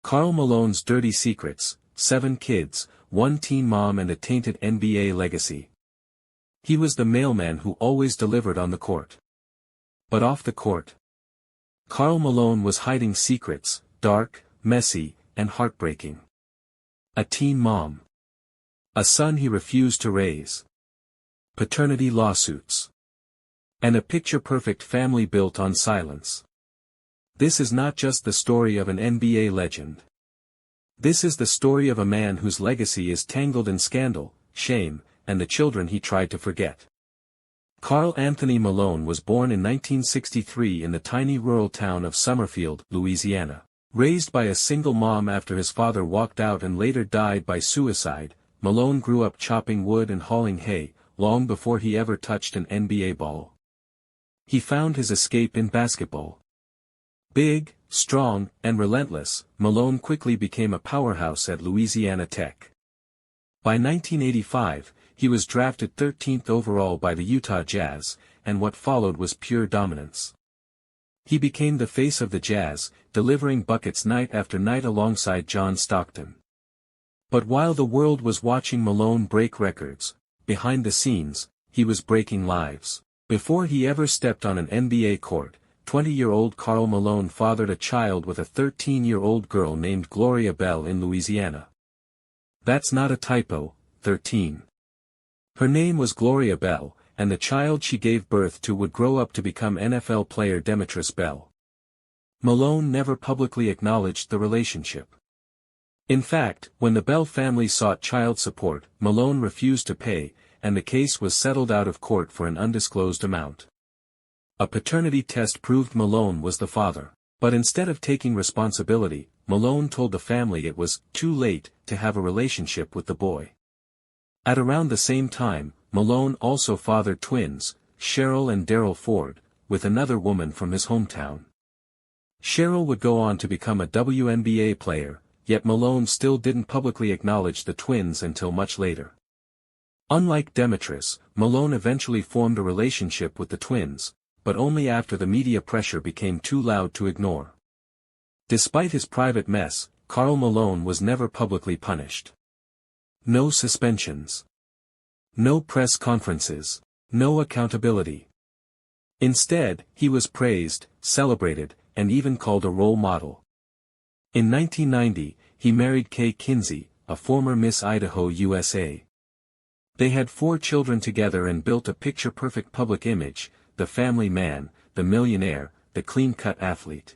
Karl Malone's dirty secrets, 7 kids, 1 teen mom and a tainted NBA legacy. He was the mailman who always delivered on the court. But off the court, Karl Malone was hiding secrets, dark, messy, and heartbreaking. A teen mom. A son he refused to raise. Paternity lawsuits. And a picture-perfect family built on silence. This is not just the story of an NBA legend. This is the story of a man whose legacy is tangled in scandal, shame, and the children he tried to forget. Karl Anthony Malone was born in 1963 in the tiny rural town of Summerfield, Louisiana. Raised by a single mom after his father walked out and later died by suicide, Malone grew up chopping wood and hauling hay, long before he ever touched an NBA ball. He found his escape in basketball. Big, strong, and relentless, Malone quickly became a powerhouse at Louisiana Tech. By 1985, he was drafted 13th overall by the Utah Jazz, and what followed was pure dominance. He became the face of the Jazz, delivering buckets night after night alongside John Stockton. But while the world was watching Malone break records, behind the scenes, he was breaking lives. Before he ever stepped on an NBA court, 20-year-old Karl Malone fathered a child with a 13-year-old girl named Gloria Bell in Louisiana. That's not a typo, 13. Her name was Gloria Bell, and the child she gave birth to would grow up to become NFL player Demetrius Bell. Malone never publicly acknowledged the relationship. In fact, when the Bell family sought child support, Malone refused to pay, and the case was settled out of court for an undisclosed amount. A paternity test proved Malone was the father, but instead of taking responsibility, Malone told the family it was too late to have a relationship with the boy. At around the same time, Malone also fathered twins, Cheryl and Daryl Ford, with another woman from his hometown. Cheryl would go on to become a WNBA player, yet Malone still didn't publicly acknowledge the twins until much later. Unlike Demetrius, Malone eventually formed a relationship with the twins, but only after the media pressure became too loud to ignore. Despite his private mess, Karl Malone was never publicly punished. No suspensions. No press conferences. No accountability. Instead, he was praised, celebrated, and even called a role model. In 1990, he married Kay Kinsey, a former Miss Idaho USA. They had 4 children together and built a picture-perfect public image, the family man, the millionaire, the clean-cut athlete.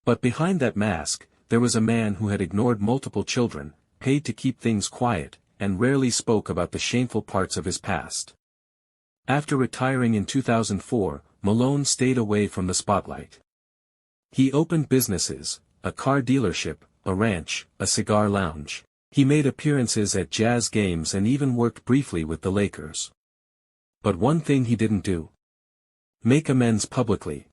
But behind that mask, there was a man who had ignored multiple children, paid to keep things quiet, and rarely spoke about the shameful parts of his past. After retiring in 2004, Malone stayed away from the spotlight. He opened businesses, a car dealership, a ranch, a cigar lounge. He made appearances at Jazz games and even worked briefly with the Lakers. But one thing he didn't do: make amends publicly.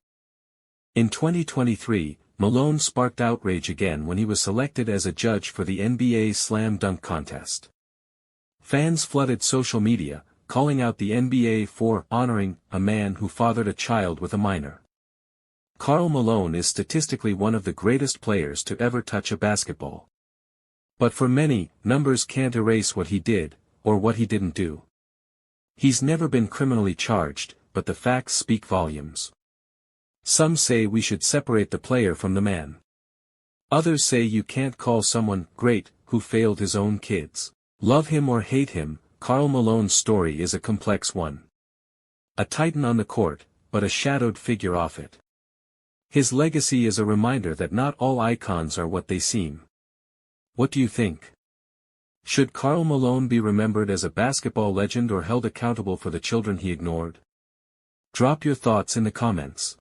In 2023, Malone sparked outrage again when he was selected as a judge for the NBA Slam Dunk Contest. Fans flooded social media, calling out the NBA for honoring a man who fathered a child with a minor. Karl Malone is statistically one of the greatest players to ever touch a basketball. But for many, numbers can't erase what he did, or what he didn't do. He's never been criminally charged, but the facts speak volumes. Some say we should separate the player from the man. Others say you can't call someone great who failed his own kids. Love him or hate him, Karl Malone's story is a complex one. A titan on the court, but a shadowed figure off it. His legacy is a reminder that not all icons are what they seem. What do you think? Should Karl Malone be remembered as a basketball legend or held accountable for the children he ignored? Drop your thoughts in the comments.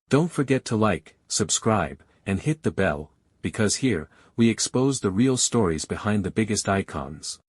Don't forget to like, subscribe, and hit the bell, because here, we expose the real stories behind the biggest icons.